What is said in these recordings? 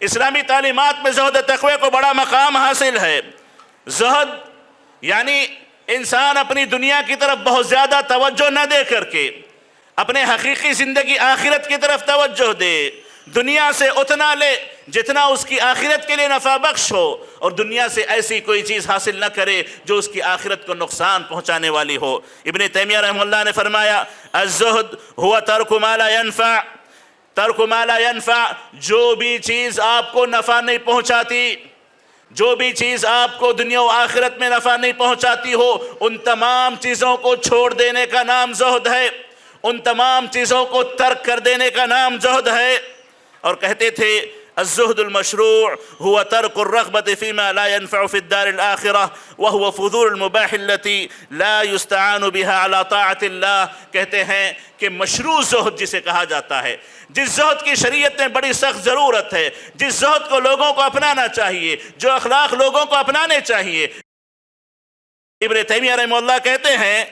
اسلامی تعلیمات میں زہد و تقوی کو بڑا مقام حاصل ہے۔ زہد یعنی انسان اپنی دنیا کی طرف بہت زیادہ توجہ نہ دے کر کے اپنے حقیقی زندگی آخرت کی طرف توجہ دے، دنیا سے اتنا لے جتنا اس کی آخرت کے لیے نفع بخش ہو، اور دنیا سے ایسی کوئی چیز حاصل نہ کرے جو اس کی آخرت کو نقصان پہنچانے والی ہو۔ ابن تیمیہ رحمہ اللہ نے فرمایا الزہد ہوا ترک ما لا ینفع، ترک ما لا ینفع، جو بھی چیز آپ کو نفع نہیں پہنچاتی، جو بھی چیز آپ کو دنیا و آخرت میں نفع نہیں پہنچاتی ہو، ان تمام چیزوں کو چھوڑ دینے کا نام زہد ہے، ان تمام چیزوں کو ترک کر دینے کا نام زہد ہے۔ اور کہتے تھے الزہد المشروع هو ترک الرغبة فيما لا ينفع في الدار الآخرة وهو فضول المباح التي لا يستعان بها على طاعة الله۔ کہتے ہیں کہ مشروع زہد جسے کہا جاتا ہے، جس زہد کی شریعت میں بڑی سخت ضرورت ہے، جس زہد کو لوگوں کو اپنانا چاہیے، جو اخلاق لوگوں کو اپنانے چاہیے، ابن تیمیہ رحمہ اللہ کہتے ہیں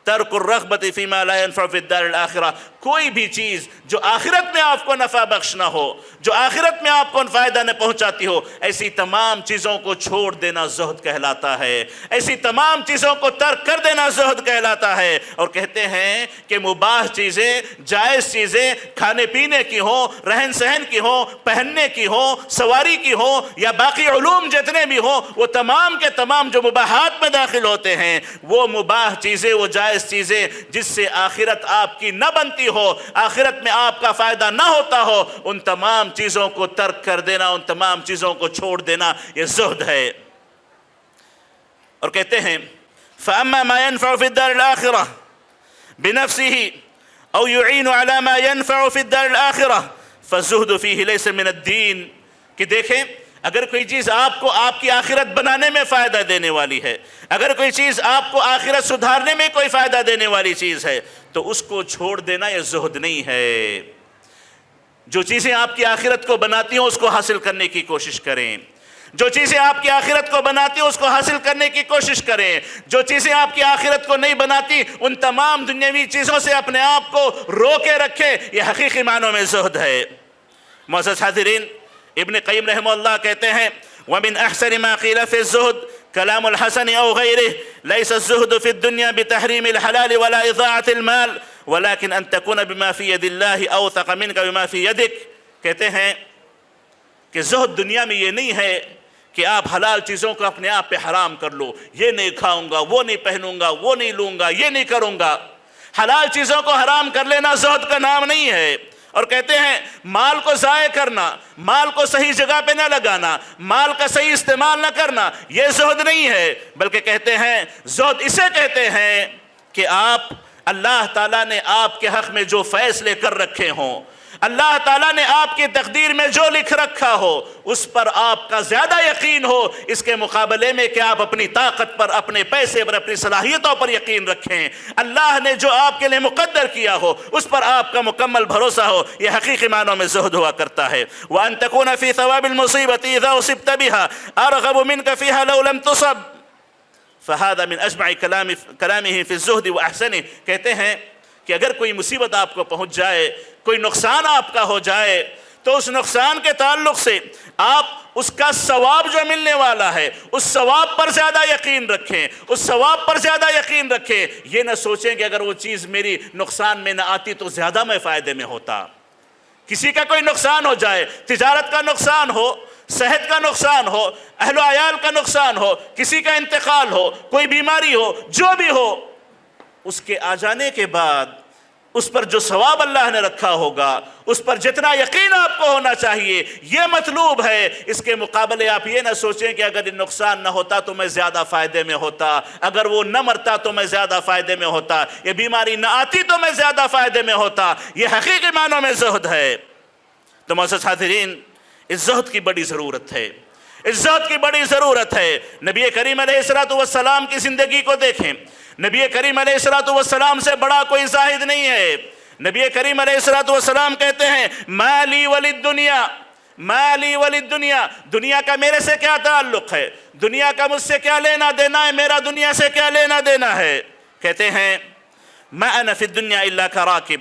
ترک الرغبت فیما لا ينفع فی الدار الاخرہ، کوئی بھی چیز جو آخرت میں آپ کو نفع بخش نہ ہو، جو آخرت میں آپ کو فائدہ نہ پہنچاتی ہو، ایسی تمام چیزوں کو چھوڑ دینا زہد کہلاتا ہے، ایسی تمام چیزوں کو ترک کر دینا زہد کہلاتا ہے۔ اور کہتے ہیں کہ مباح چیزیں، جائز چیزیں، کھانے پینے کی ہوں، رہن سہن کی ہوں، پہننے کی ہوں، سواری کی ہوں، یا باقی علوم جتنے بھی ہوں، وہ تمام کے تمام جو مباحات میں داخل ہوتے ہیں، وہ مباح چیزیں، وہ جائز چیزیں جس سے آخرت آپ کی نہ بنتی ہو، آخرت میں آپ کا فائدہ نہ ہوتا ہو، ان تمام چیزوں کو ترک کر دینا، ان تمام چیزوں کو چھوڑ دینا، یہ زہد ہے۔ اور کہتے ہیں فَأَمَّا مَا يَنْفَعُ فِي الدَّارِ الْآخِرَةِ بِنَفْسِهِ أَوْ يُعِينُ عَلَى مَا يَنْفَعُ فِي الدَّارِ الْآخِرَةِ فَالزُّهْدُ فِيهِ لَيْسَ مِنَ الدِّينِ۔ کہ دیکھیں اگر کوئی چیز آپ کو آپ کی آخرت بنانے میں فائدہ دینے والی ہے، اگر کوئی چیز آپ کو آخرت سدھارنے میں کوئی فائدہ دینے والی چیز ہے، تو اس کو چھوڑ دینا یہ زہد نہیں ہے۔ جو چیزیں آپ کی آخرت کو بناتی ہیں اس کو حاصل کرنے کی کوشش کریں، جو چیزیں آپ کی آخرت کو بناتی ہیں اس کو حاصل کرنے کی کوشش کریں، جو چیزیں آپ کی آخرت کو نہیں بناتی ان تمام دنیاوی چیزوں سے اپنے آپ کو روکے رکھیں، یہ حقیقی معنوں میں زہد ہے۔ معزز حاضرین، ابن قیم رحمہ اللہ کہتے ہیں وَمِنْ أَحْسَنِ مَا قِيلَ فِي الزُّهْدِ كلام الحسن أو غيره ليس الزهد في الدنيا بتحريم الحلال ولا إضاعة المال ولكن أن تكون بما في يد الله أوثق منك بما في يدك۔ کہتے ہیں کہ زہد دنیا میں یہ نہیں ہے کہ آپ حلال چیزوں کو اپنے آپ پہ حرام کر لو، یہ نہیں کھاؤں گا، وہ نہیں پہنوں گا، وہ نہیں لوں گا، یہ نہیں کروں گا۔ حلال چیزوں کو حرام کر لینا زہد کا نام نہیں ہے۔ اور کہتے ہیں مال کو ضائع کرنا، مال کو صحیح جگہ پہ نہ لگانا، مال کا صحیح استعمال نہ کرنا، یہ زہد نہیں ہے، بلکہ کہتے ہیں زہد اسے کہتے ہیں کہ آپ اللہ تعالیٰ نے آپ کے حق میں جو فیصلے کر رکھے ہوں، اللہ تعالیٰ نے آپ کی تقدیر میں جو لکھ رکھا ہو اس پر آپ کا زیادہ یقین ہو، اس کے مقابلے میں کہ آپ اپنی طاقت پر، اپنے پیسے پر، اپنی صلاحیتوں پر یقین رکھیں۔ اللہ نے جو آپ کے لیے مقدر کیا ہو اس پر آپ کا مکمل بھروسہ ہو، یہ حقیقی معنوں میں زہد ہوا کرتا ہے۔ وَأَن تَكُونَ فِي ثَوَابِ الْمُصِيبَةِ إِذَا أُصِبْتَ بِهَا أَرْغَبُ مِنْكَ فِيهَا لَوْ لَمْ تُصَبْ فَهَذَا مِنْ أَجْمَعِ كَلَامِهِ فِي الزُّهْدِ وَأَحْسَنِهِ۔ کہتے ہیں کہ اگر کوئی مصیبت آپ کو پہنچ جائے، کوئی نقصان آپ کا ہو جائے، تو اس نقصان کے تعلق سے آپ اس کا ثواب جو ملنے والا ہے اس ثواب پر زیادہ یقین رکھیں، اس ثواب پر زیادہ یقین رکھیں، یہ نہ سوچیں کہ اگر وہ چیز میری نقصان میں نہ آتی تو زیادہ میں فائدے میں ہوتا۔ کسی کا کوئی نقصان ہو جائے، تجارت کا نقصان ہو، صحت کا نقصان ہو، اہل و عیال کا نقصان ہو، کسی کا انتقال ہو، کوئی بیماری ہو، جو بھی ہو، اس کے آ جانے کے بعد اس پر جو ثواب اللہ نے رکھا ہوگا، اس پر جتنا یقین آپ کو ہونا چاہیے یہ مطلوب ہے۔ اس کے مقابلے آپ یہ نہ سوچیں کہ اگر نقصان نہ ہوتا تو میں زیادہ فائدے میں ہوتا، اگر وہ نہ مرتا تو میں زیادہ فائدے میں ہوتا، یہ بیماری نہ آتی تو میں زیادہ فائدے میں ہوتا، یہ حقیقی معنوں میں زہد ہے۔ تو معزز حاضرین، اس زہد کی بڑی ضرورت ہے، اس زہد کی بڑی ضرورت ہے۔ نبی کریم علیہ السلام کی زندگی کو دیکھیں، نبی کریم علیہ السلام سے بڑا کوئی زاہد نہیں ہے۔ نبی کریم علیہ السلام کہتے ہیں مالی وللدنیا، مالی وللدنیا، دنیا کا میرے سے کیا تعلق ہے، دنیا کا مجھ سے کیا لینا دینا ہے، میرا دنیا سے کیا لینا دینا ہے۔ کہتے ہیں ما انا فی الدنیا الا کراکب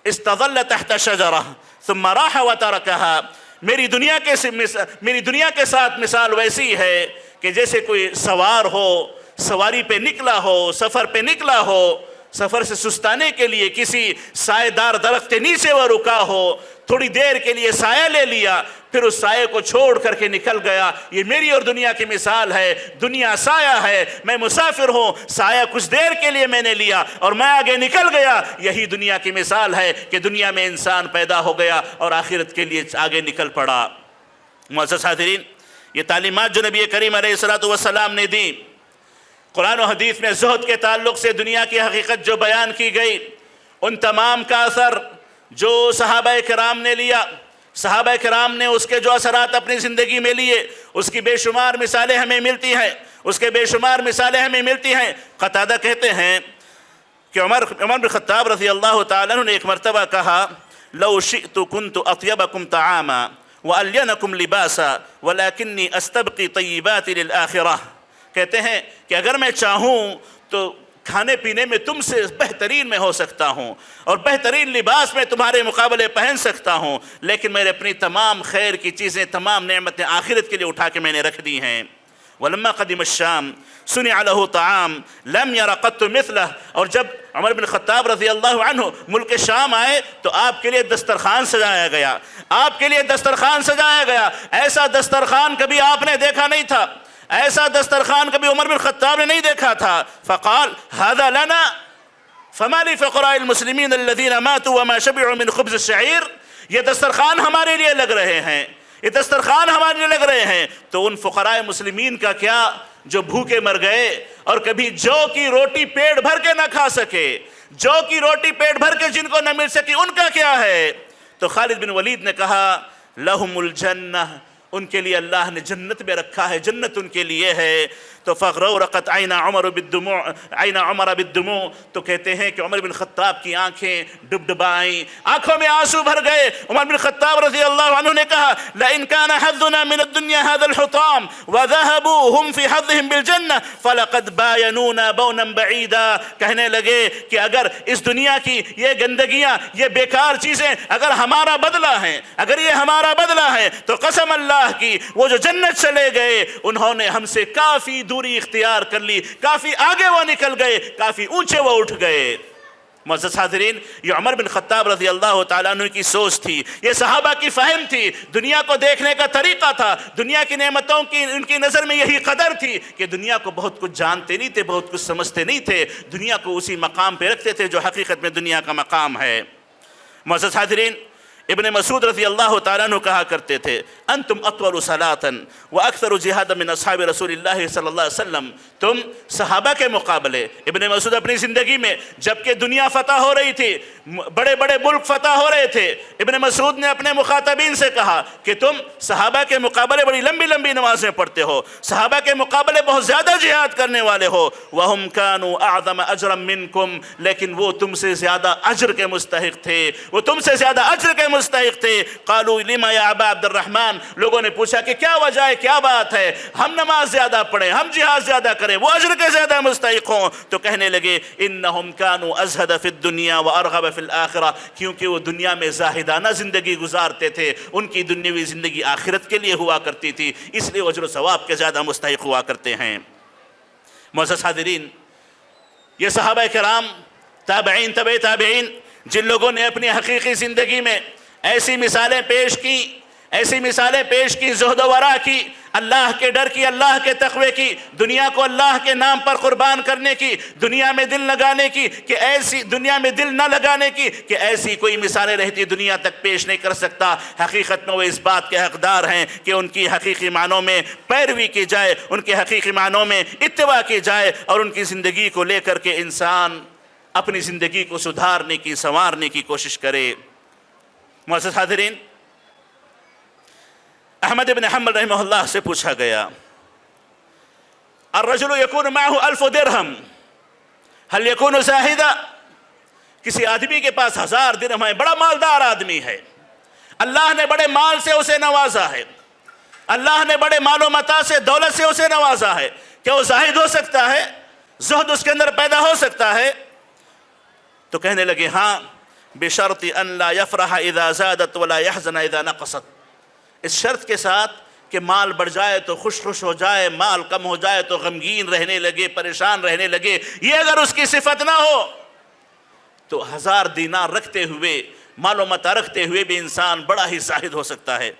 استظل تحت شجرہ ثم راح وترکها میری دنیا کے ساتھ مثال ویسی ہے کہ جیسے کوئی سوار ہو، سواری پہ نکلا ہو، سفر پہ نکلا ہو، سفر سے سستانے کے لیے کسی سائے دار درخت کے نیچے وہ رکا ہو، تھوڑی دیر کے لیے سایہ لے لیا، پھر اس سائے کو چھوڑ کر کے نکل گیا۔ یہ میری اور دنیا کی مثال ہے۔ دنیا سایہ ہے، میں مسافر ہوں، سایہ کچھ دیر کے لیے میں نے لیا اور میں آگے نکل گیا۔ یہی دنیا کی مثال ہے کہ دنیا میں انسان پیدا ہو گیا اور آخرت کے لیے آگے نکل پڑا۔ معزز حاضرین، یہ تعلیمات جو نبی کریم علیہ السلام نے دی، قرآن و حدیث میں زہد کے تعلق سے دنیا کی حقیقت جو بیان کی گئی، ان تمام کا اثر جو صحابہ کرام نے لیا، صحابہ کرام نے اس کے جو اثرات اپنی زندگی میں لیے، اس کی بے شمار مثالیں ہمیں ملتی ہیں۔ قتادہ کہتے ہیں کہ عمر بن خطاب رضی اللہ تعالیٰ عنہ نے ایک مرتبہ کہا، لو شئت كنت اطيبكم طعاما والينكم لباسا ولكني استبقي طيبات للآخرہ۔ کہتے ہیں کہ اگر میں چاہوں تو کھانے پینے میں تم سے بہترین میں ہو سکتا ہوں اور بہترین لباس میں تمہارے مقابلے پہن سکتا ہوں، لیکن میں نے اپنی تمام خیر کی چیزیں، تمام نعمتیں آخرت کے لیے اٹھا کے میں نے رکھ دی ہیں۔ ولما قدم الشام صنع له طعام لم ير قط مثله۔ اور جب عمر بن خطاب رضی اللہ عنہ ملک شام آئے تو آپ کے لیے دسترخوان سجایا گیا، ایسا دسترخوان کبھی آپ نے دیکھا نہیں تھا، ایسا دسترخوان کبھی عمر بن خطاب نے نہیں دیکھا تھا۔ فقال هذا لنا فما لفقراء المسلمین الذين ماتوا وما شبعوا من خبز الشعير۔ یہ دسترخوان ہمارے لیے لگ رہے ہیں، تو ان فقراء مسلمین کا کیا جو بھوکے مر گئے اور کبھی جو کی روٹی پیٹ بھر کے نہ کھا سکے، جو کی روٹی پیٹ بھر کے جن کو نہ مل سکی، ان کا کیا ہے؟ تو خالد بن ولید نے کہا لہم الجنہ، ان کے لیے اللہ نے جنت میں رکھا ہے، جنت ان کے لیے ہے۔ تو فغرورقت عین عمر بالدموع، تو کہتے ہیں کہ عمر بن خطاب کی آنکھیں ڈبڈبائیں، آنکھوں میں آنسو بھر گئے۔ عمر بن خطاب رضی اللہ عنہ نے کہا لئن كان حظنا من الدنيا هذا الحطام وذهبوا هم في حظهم بالجنة فلقد باينونا بونا بعيدا۔ کہنے لگے کہ اگر اس دنیا کی یہ گندگیاں، یہ بیکار چیزیں اگر ہمارا بدلہ ہیں، اگر یہ ہمارا بدلہ ہے، تو قسم اللہ کی وہ جو جنت چلے گئے انہوں نے ہم سے کافی دوری اختیار کر لی، کافی آگے وہ نکل گئے، کافی اونچے وہ اٹھ گئے۔ معزز حاضرین، یہ عمر بن خطاب رضی اللہ تعالیٰ عنہ کی سوچ تھی، یہ صحابہ کی فہم تھی، دنیا کو دیکھنے کا طریقہ تھا، دنیا کی نعمتوں کی ان کی نظر میں یہی قدر تھی کہ دنیا کو بہت کچھ جانتے نہیں تھے، بہت کچھ سمجھتے نہیں تھے، دنیا کو اسی مقام پہ رکھتے تھے جو حقیقت میں دنیا کا مقام ہے۔ معزز حاضرین، ابن مسعود رضی اللہ تعالیٰ عنہ کہا کرتے تھے انتم اطول صلاۃ واکثر جہادا من اصحاب رسول اللہ صلی اللہ علیہ وسلم۔ تم صحابہ کے مقابلے، ابن مسعود اپنی زندگی میں جبکہ دنیا فتح ہو رہی تھی، بڑے بڑے ملک فتح ہو رہے تھے، ابن مسعود نے اپنے مخاطبین سے کہا کہ تم صحابہ کے مقابلے بڑی لمبی لمبی نمازیں پڑھتے ہو، صحابہ کے مقابلے بہت زیادہ جہاد کرنے والے ہو۔ وَهُمْ كَانُوا أَعْظَمَ أَجْرًا مِّنْكُمْ، لیکن وہ تم سے زیادہ اجر کے مستحق تھے، وہ تم سے زیادہ اجر کے مستحق تھے۔ قالوا لما یا ابا عبد الرحمن، لوگوں نے پوچھا کہ کیا وجہ ہے، کیا بات ہے، ہم نماز زیادہ پڑھیں، ہم جہاد زیادہ کریں، وہ اجر کے زیادہ مستحق ہوں؟ تو کہنے لگے انہم کانوا ازہد فی الدنیا وارغب فی الآخرہ، کیونکہ وہ دنیا میں زاہدانہ زندگی گزارتے تھے، ان کی دنیاوی زندگی آخرت کے لیے ہوا کرتی تھی، اس لیے اجر و ثواب کے زیادہ مستحق ہوا کرتے ہیں۔ معزز حاضرین، یہ صحابہ کرام، تابعین، تبع تابعین، جن لوگوں نے اپنی حقیقی زندگی میں ایسی مثالیں پیش کی زہد و ورع کی، اللہ کے ڈر کی، اللہ کے تقوی کی، دنیا کو اللہ کے نام پر قربان کرنے کی، دنیا میں دل لگانے کی کہ ایسی دنیا میں دل نہ لگانے کی کہ ایسی کوئی مثالیں رہتی دنیا تک پیش نہیں کر سکتا۔ حقیقت میں وہ اس بات کے حقدار ہیں کہ ان کی حقیقی معنوں میں پیروی کی جائے، ان کے حقیقی معنوں میں اتباع کی جائے اور ان کی زندگی کو لے کر کے انسان اپنی زندگی کو سدھارنے کی، سنوارنے کی کوشش کرے۔ معزز حاضرین، احمد بن حنبل رحمہ اللہ سے پوچھا گیا الرجل یکون معه 1000 درہم هل یکون زاہدا؟ کسی آدمی کے پاس 1000 درہم ہے، بڑا مالدار آدمی ہے، اللہ نے بڑے مال سے اسے نوازا ہے، اللہ نے بڑے مال و متاع سے، دولت سے اسے نوازا ہے، کیا وہ زاہد ہو سکتا ہے؟ زہد اس کے اندر پیدا ہو سکتا ہے؟ تو کہنے لگے ہاں، بشرط ان لا یفرح اذا زادت ولا یحزن اذا نقصت، اس شرط کے ساتھ کہ مال بڑھ جائے تو خوش ہو جائے، مال کم ہو جائے تو غمگین رہنے لگے، پریشان رہنے لگے. یہ اگر اس کی صفت نہ ہو تو 1000 دینار رکھتے ہوئے، مال و متاع رکھتے ہوئے بھی انسان بڑا ہی زاہد ہو سکتا ہے.